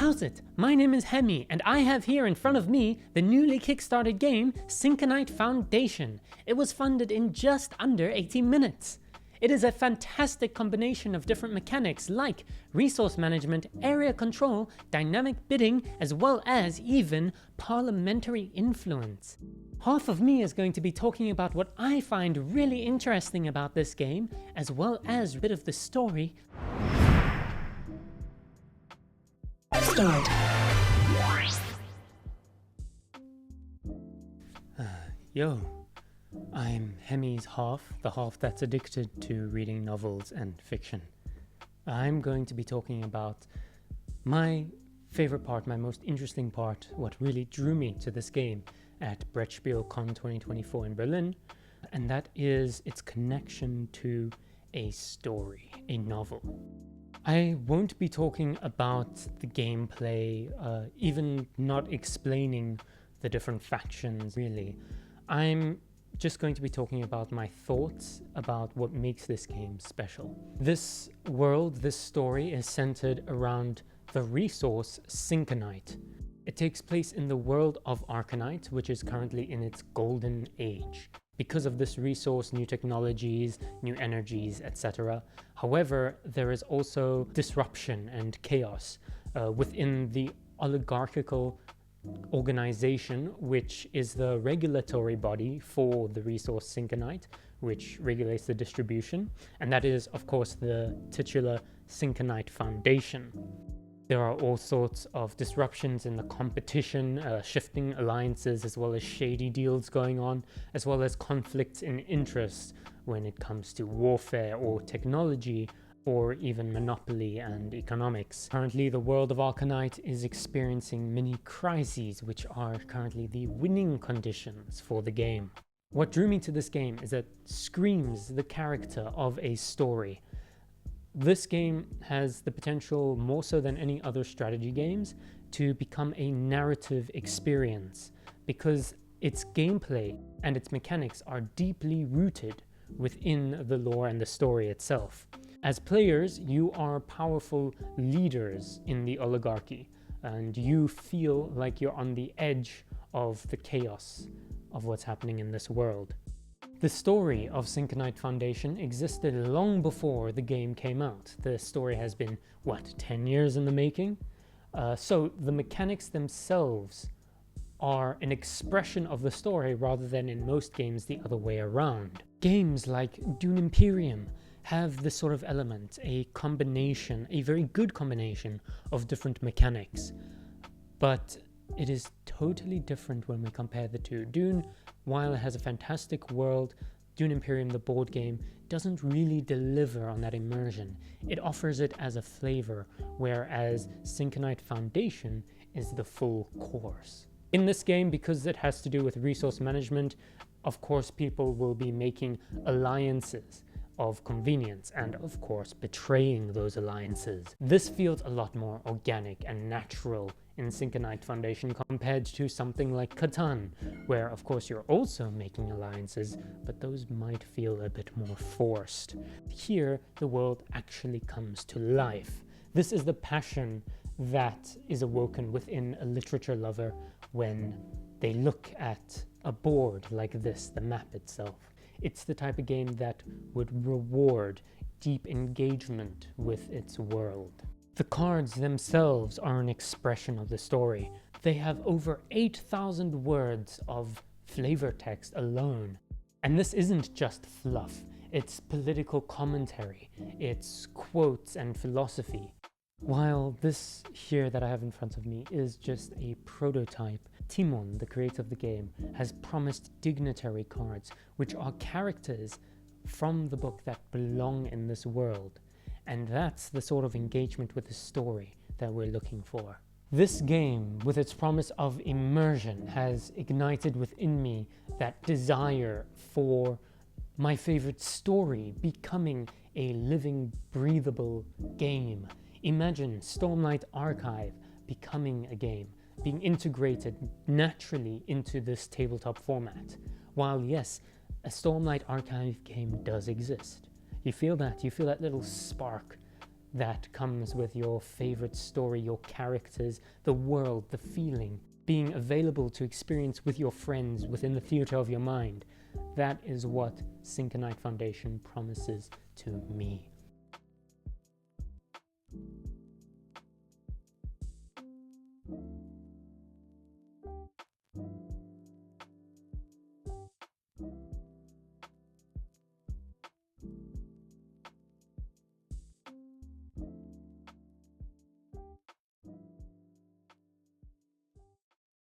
How's it? My name is Hemi, and I have here in front of me the newly kickstarted game Syncanite Foundation. It was funded in just under 18 minutes. It is a fantastic combination of different mechanics like resource management, area control, dynamic bidding, as well as even parliamentary influence. Half of me is going to be talking about what I find really interesting about this game, as well as a bit of the story. Start. Yo, I'm Hemi's half, the half that's addicted to reading novels and fiction. I'm going to be talking about my favorite part, my most interesting part, what really drew me to this game at BrettspielCon 2024 in Berlin, and that is its connection to a story, a novel. I won't be talking about the gameplay, even not explaining the different factions really. I'm just going to be talking about my thoughts about what makes this game special. This world, this story is centered around the resource Syncanite. It takes place in the world of Arcanite, which is currently in its golden age. Because of this resource, new technologies, new energies, etc. However, there is also disruption and chaos within the oligarchical organization, which is the regulatory body for the resource Syncanite, which regulates the distribution, and that is, of course, the titular Syncanite Foundation. There are all sorts of disruptions in the competition, shifting alliances, as well as shady deals going on, as well as conflicts in interest when it comes to warfare or technology, or even monopoly and economics. Currently, the world of Arcanite is experiencing many crises, which are currently the winning conditions for the game. What drew me to this game is that it screams the character of a story. This game has the potential, more so than any other strategy games, to become a narrative experience because its gameplay and its mechanics are deeply rooted within the lore and the story itself. As players, you are powerful leaders in the oligarchy, and you feel like you're on the edge of the chaos of what's happening in this world. The story of Syncanite Foundation existed long before the game came out. The story has been, 10 years in the making? So the mechanics themselves are an expression of the story rather than in most games the other way around. Games like Dune Imperium have this sort of element, a combination, a very good combination of different mechanics. But it is totally different when we compare the two. Dune, while it has a fantastic world, Dune Imperium, the board game, doesn't really deliver on that immersion. It offers it as a flavor, whereas Syncanite Foundation is the full course. In this game, because it has to do with resource management, of course people will be making alliances of convenience and of course betraying those alliances. This feels a lot more organic and natural in Syncanite Foundation compared to something like Catan, where of course you're also making alliances, but those might feel a bit more forced. Here, the world actually comes to life. This is the passion that is awoken within a literature lover when they look at a board like this, the map itself. It's the type of game that would reward deep engagement with its world. The cards themselves are an expression of the story. They have over 8,000 words of flavor text alone. And this isn't just fluff, it's political commentary, it's quotes and philosophy. While this here that I have in front of me is just a prototype, Timon, the creator of the game, has promised dignitary cards, which are characters from the book that belong in this world. And that's the sort of engagement with the story that we're looking for. This game, with its promise of immersion, has ignited within me that desire for my favorite story becoming a living, breathable game. Imagine Stormlight Archive becoming a game, being integrated naturally into this tabletop format. While yes, a Stormlight Archive game does exist. You feel that little spark that comes with your favorite story, your characters, the world, the feeling, being available to experience with your friends within the theatre of your mind. That is what Syncanite Foundation promises to me.